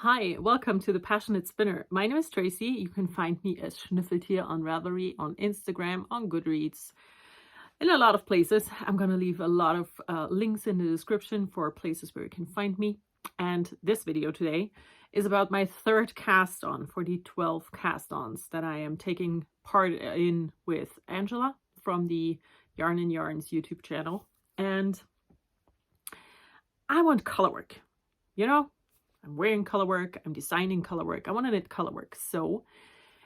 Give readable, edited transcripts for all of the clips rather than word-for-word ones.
Hi, welcome to The Passionate Spinner. My name is Tracy. You can find me as Schnüffeltier on Ravelry, on Instagram, on Goodreads, in a lot of places. I'm going to leave a lot of links in the description for places where you can find me. And this video today is about my third cast on for the 12 cast ons that I am taking part in with Angela from the Yarn and Yarns YouTube channel. And I want color work, you know? I'm wearing color work, I'm designing color work, I want to knit color work. So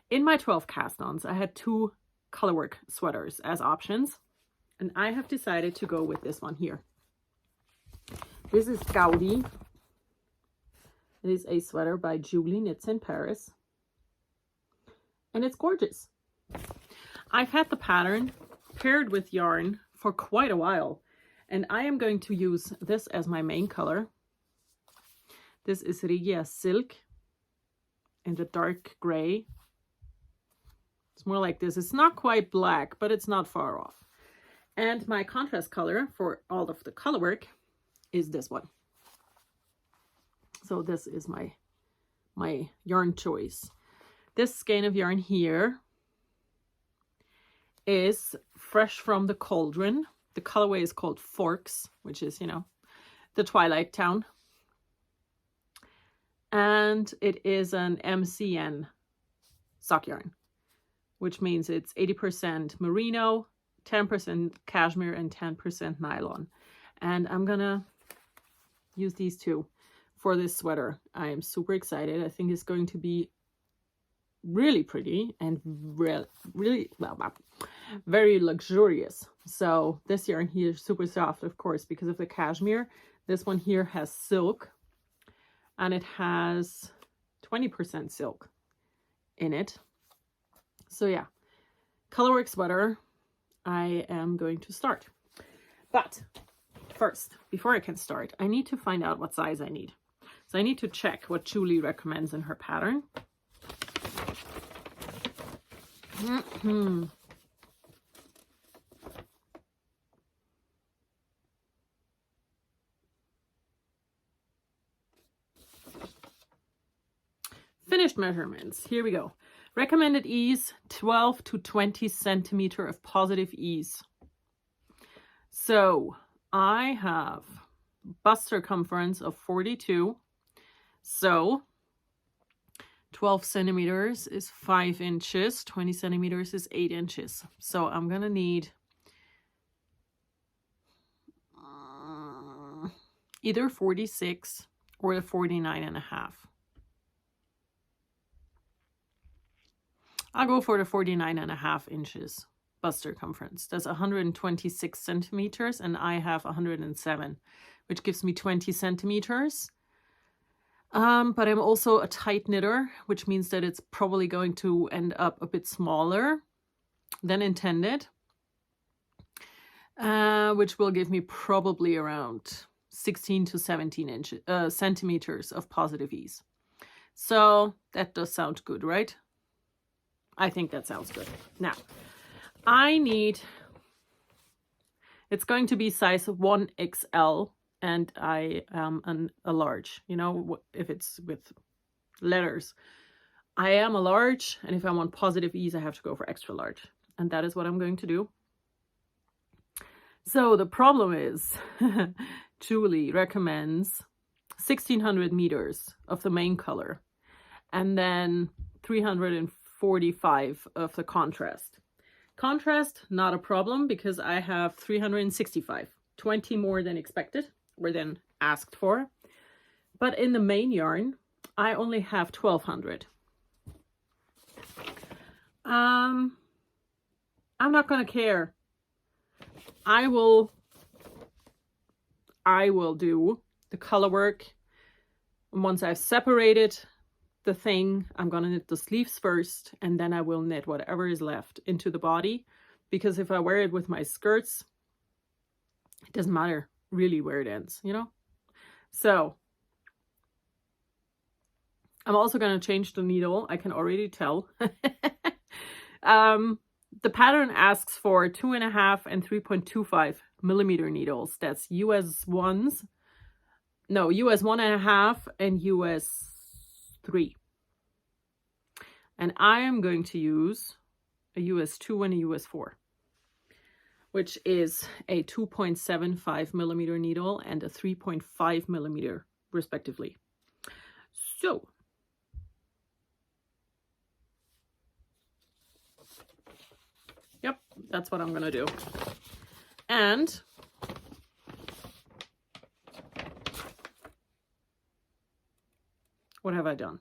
in my 12 cast-ons, I had 2 color work sweaters as options. And I have decided to go with this one here. This is Gaudi. It is a sweater by Julie Knits in Paris. And it's gorgeous. I've had the pattern paired with yarn for quite a while. And I am going to use this as my main color. This is Regia Silk in the dark gray. It's more like this. It's not quite black, but it's not far off. And my contrast color for all of the color work is this one. So this is my yarn choice. This skein of yarn here is fresh from the cauldron. The colorway is called Forks, which is, you know, the Twilight Town. And it is an MCN sock yarn, which means it's 80% merino, 10% cashmere, and 10% nylon. And I'm gonna use these two for this sweater. I am super excited. I think it's going to be really pretty and really very luxurious. So this yarn here is super soft, of course, because of the cashmere. This one here has silk. And it has 20% silk in it. So yeah, colorwork sweater, I am going to start. But first, before I can start, I need to find out what size I need. So I need to check what Julie recommends in her pattern. Finished measurements. Here we go. Recommended ease, 12 to 20 centimeter of positive ease. So I have bust circumference of 42. So 12 centimeters is 5 inches. 20 centimeters is 8 inches. So I'm going to need either 46 or the 49.5. I'll go for the 49.5 inches bust circumference. That's 126 centimeters, and I have 107, which gives me 20 centimeters. But I'm also a tight knitter, which means that it's probably going to end up a bit smaller than intended, which will give me probably around 16 to 17 centimeters of positive ease. So that does sound good, right? I think that sounds good. Now, I need, it's going to be size 1XL, and I am a large, you know, if it's with letters. I am a large, and if I want positive ease, I have to go for extra large. And that is what I'm going to do. So the problem is, Julie recommends 1,600 meters of the main color, and then 345 of the contrast. Contrast, not a problem, because I have 365, 20 more than expected, or than asked for. But in the main yarn, I only have 1,200. I'm not gonna care. I will do the color work. And once I've separated the thing, I'm gonna knit the sleeves first, and then I will knit whatever is left into the body, because if I wear it with my skirts, it doesn't matter really where it ends, you know. So I'm also gonna change the needle. I can already tell. The pattern asks for 2.5 and 3.25 millimeter needles. That's US 1s, no, US 1.5 and US 3. And I am going to use a US 2 and a US 4, which is a 2.75 millimeter needle and a 3.5 millimeter respectively. So yep, that's what I'm gonna do. And what have I done?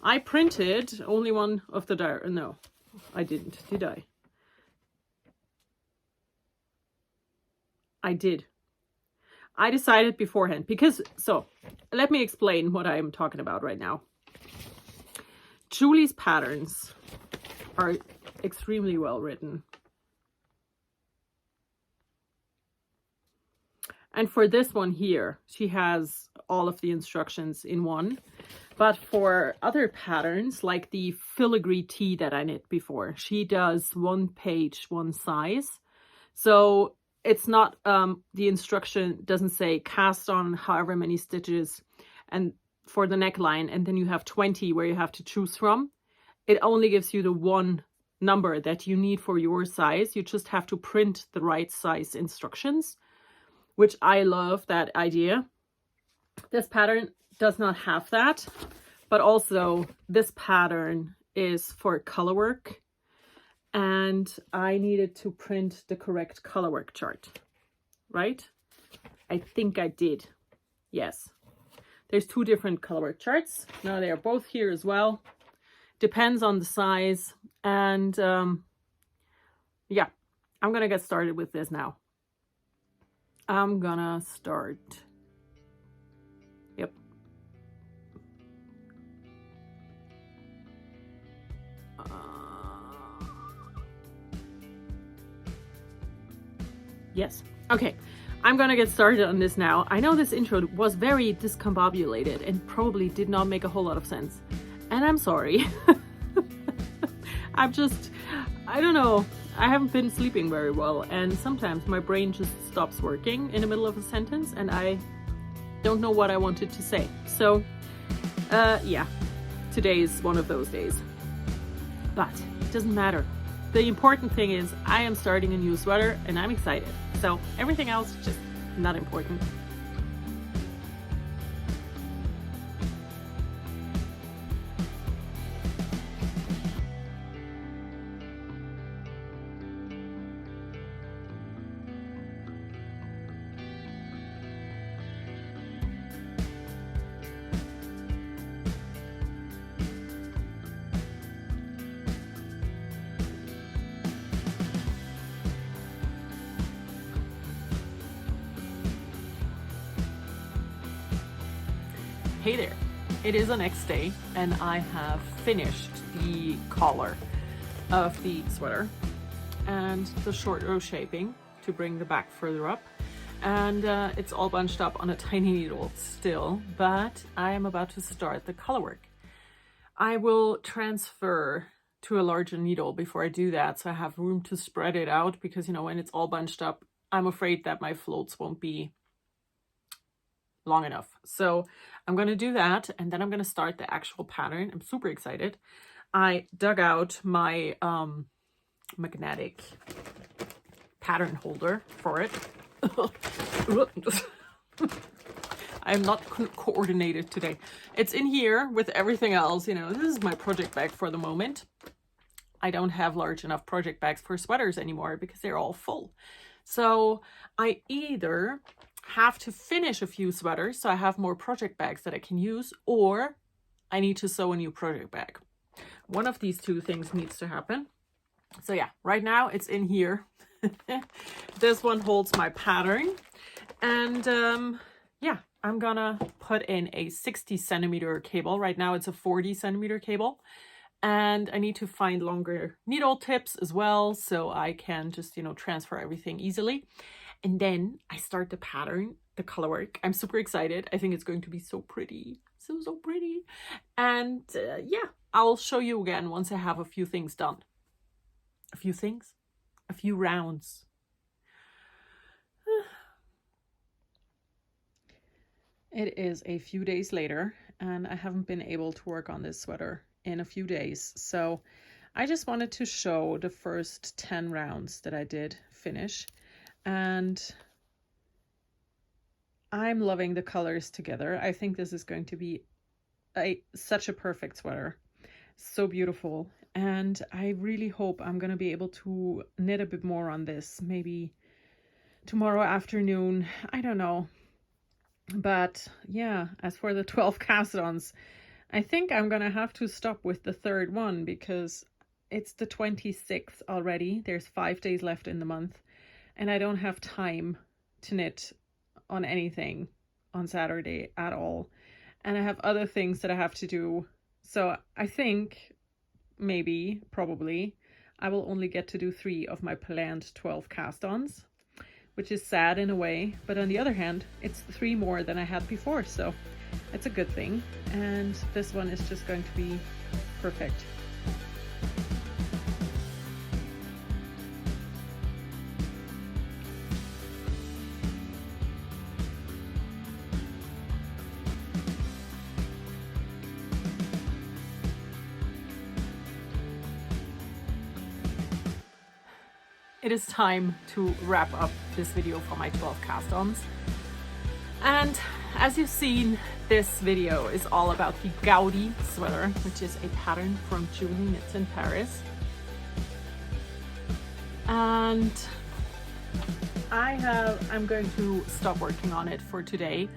I printed only one of the no, I didn't, did I? I did. I decided beforehand because, so let me explain what I'm talking about right now. Julie's patterns are extremely well written. And for this one here, she has all of the instructions in one. But for other patterns, like the filigree tee that I knit before, she does 1 page, 1 size. So it's not, the instruction doesn't say cast on however many stitches and for the neckline, and then you have 20 where you have to choose from. It only gives you the one number that you need for your size. You just have to print the right size instructions, which I love that idea. This pattern does not have that, but also this pattern is for color work, and I needed to print the correct color work chart, right? I think I did. Yes. There's 2 different color work charts. Now they are both here as well. Depends on the size. And yeah, I'm gonna get started with this now. I'm gonna start. Yep. Yes. Okay. I'm gonna get started on this now. I know this intro was very discombobulated and probably did not make a whole lot of sense. And I'm sorry. I don't know. I haven't been sleeping very well, and sometimes my brain just stops working in the middle of a sentence and I don't know what I wanted to say. So, yeah, today is one of those days. But it doesn't matter. The important thing is I am starting a new sweater and I'm excited. So everything else, just not important. Hey there, it is the next day and I have finished the collar of the sweater and the short row shaping to bring the back further up, and it's all bunched up on a tiny needle still, but I am about to start the color work. I will transfer to a larger needle before I do that, so I have room to spread it out, because you know, when it's all bunched up, I'm afraid that my floats won't be long enough. So I'm going to do that, and then I'm going to start the actual pattern. I'm super excited. I dug out my magnetic pattern holder for it. I'm not coordinated today. It's in here with everything else. You know, this is my project bag for the moment. I don't have large enough project bags for sweaters anymore because they're all full. So I either have to finish a few sweaters so I have more project bags that I can use, or I need to sew a new project bag. One of these 2 things needs to happen. So yeah, right now it's in here. This one holds my pattern, and yeah, I'm gonna put in a 60 centimeter cable. Right now it's a 40 centimeter cable, and I need to find longer needle tips as well so I can just, you know, transfer everything easily. And then I start the pattern, the color work. I'm super excited. I think it's going to be so pretty. So pretty. And yeah, I'll show you again once I have a few things done. A few things? A few rounds. It is a few days later, and I haven't been able to work on this sweater in a few days. So I just wanted to show the first 10 rounds that I did finish. And I'm loving the colors together. I think this is going to be such a perfect sweater. So beautiful. And I really hope I'm going to be able to knit a bit more on this. Maybe tomorrow afternoon. I don't know. But yeah, as for the 12 cast-ons, I think I'm gonna have to stop with the third one because it's the 26th already. There's 5 days left in the month, and I don't have time to knit on anything on Saturday at all. And I have other things that I have to do. So I think maybe, probably, I will only get to do 3 of my planned 12 cast-ons, which is sad in a way, but on the other hand, it's 3 more than I had before, so it's a good thing. And this one is just going to be perfect. It is time to wrap up this video for my 12 cast-ons. And as you've seen, this video is all about the Gaudi sweater, which is a pattern from Julie Knits in Paris. And I'm going to stop working on it for today.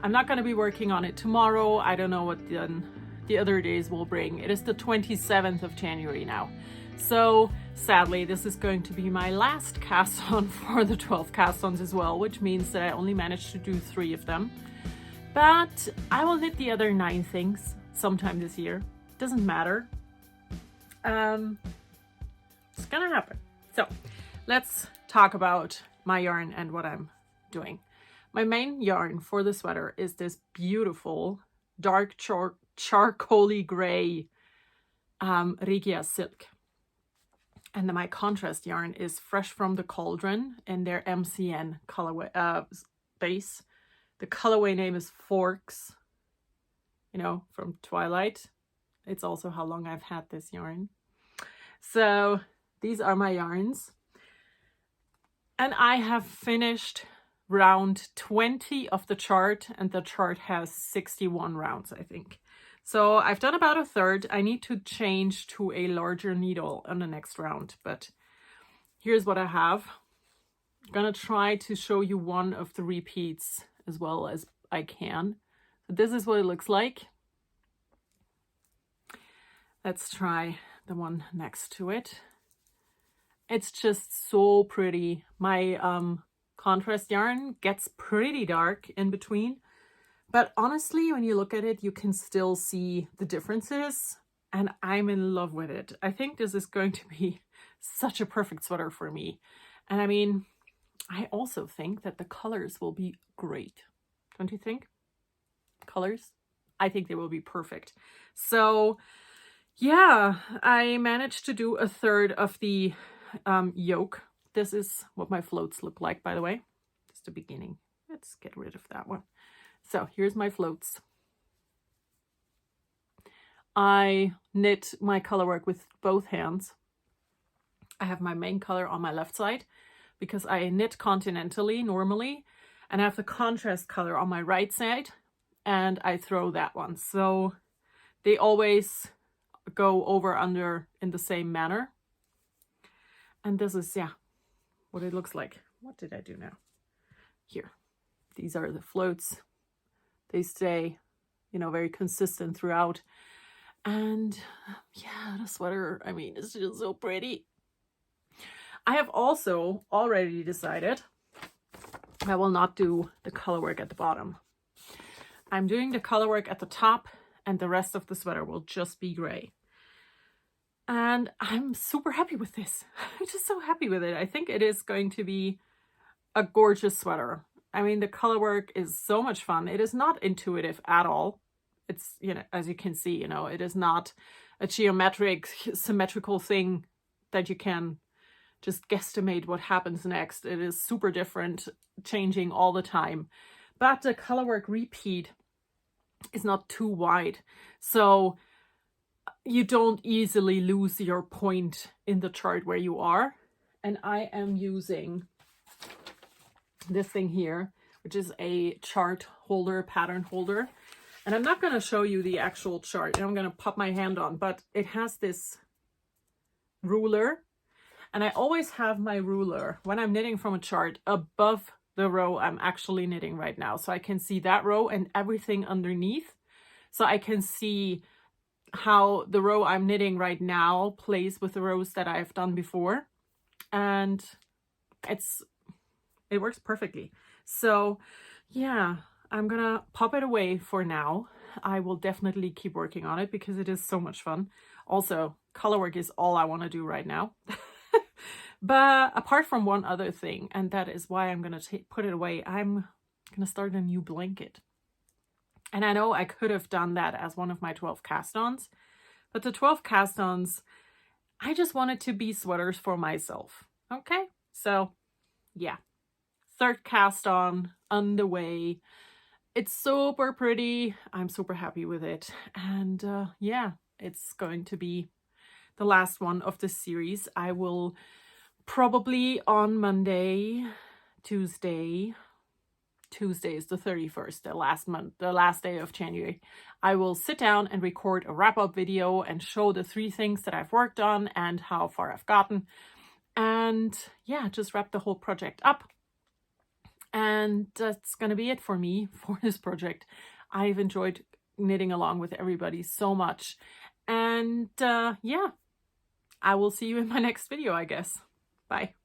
I'm not going to be working on it tomorrow. I don't know what the other days will bring. It is the 27th of January now. So sadly, this is going to be my last cast on for the 12 cast ons as well, which means that I only managed to do 3 of them. But I will knit the other 9 things sometime this year. Doesn't matter. It's gonna happen. So let's talk about my yarn and what I'm doing. My main yarn for the sweater is this beautiful dark charcoaly gray Regia silk. And my contrast yarn is Fresh from the Cauldron in their MCN colorway base. The colorway name is Forks, you know, from Twilight. It's also how long I've had this yarn. So these are my yarns. And I have finished round 20 of the chart, and the chart has 61 rounds, I think. So I've done about a third. I need to change to a larger needle on the next round, but here's what I have. I'm gonna try to show you one of the repeats as well as I can. So this is what it looks like. Let's try the one next to it. It's just so pretty. My contrast yarn gets pretty dark in between. But honestly, when you look at it, you can still see the differences, and I'm in love with it. I think this is going to be such a perfect sweater for me. And I mean, I also think that the colors will be great. Don't you think? Colors? I think they will be perfect. So yeah, I managed to do a third of the yoke. This is what my floats look like, by the way. Just the beginning. Let's get rid of that one. So here's my floats. I knit my color work with both hands. I have my main color on my left side because I knit continentally normally, and I have the contrast color on my right side, and I throw that one. So they always go over under in the same manner. And this is, yeah, what it looks like. What did I do now? Here. These are the floats. They stay, you know, very consistent throughout. And yeah, the sweater, I mean, it's just so pretty. I have also already decided I will not do the color work at the bottom. I'm doing the color work at the top, and the rest of the sweater will just be gray. And I'm super happy with this. I'm just so happy with it. I think it is going to be a gorgeous sweater. I mean, the color work is so much fun. It is not intuitive at all. It's, you know, as you can see, you know, it is not a geometric, symmetrical thing that you can just guesstimate what happens next. It is super different, changing all the time. but the colorwork repeat is not too wide, so you don't easily lose your point in the chart where you are. And I am using this thing here, which is a chart holder, pattern holder. And I'm not going to show you the actual chart, and I'm going to pop my hand on, but it has this ruler. And I always have my ruler when I'm knitting from a chart above the row I'm actually knitting right now. So I can see that row and everything underneath. So I can see how the row I'm knitting right now plays with the rows that I've done before. And it works perfectly. So yeah, I'm gonna pop it away for now. I will definitely keep working on it because it is so much fun. Also, colorwork is all I want to do right now. But apart from one other thing, and that is why I'm gonna put it away, I'm gonna start a new blanket. And I know I could have done that as one of my 12 cast-ons, but the 12 cast-ons, I just wanted to be sweaters for myself. Okay, so yeah, third cast-on underway. It's super pretty. I'm super happy with it. And yeah, it's going to be the last one of this series. I will probably on Monday, Tuesday is the 31st, the last day of January. I will sit down and record a wrap-up video and show the 3 things that I've worked on and how far I've gotten. And yeah, just wrap the whole project up. And that's going to be it for me for this project. I've enjoyed knitting along with everybody so much. And yeah, I will see you in my next video, I guess. Bye.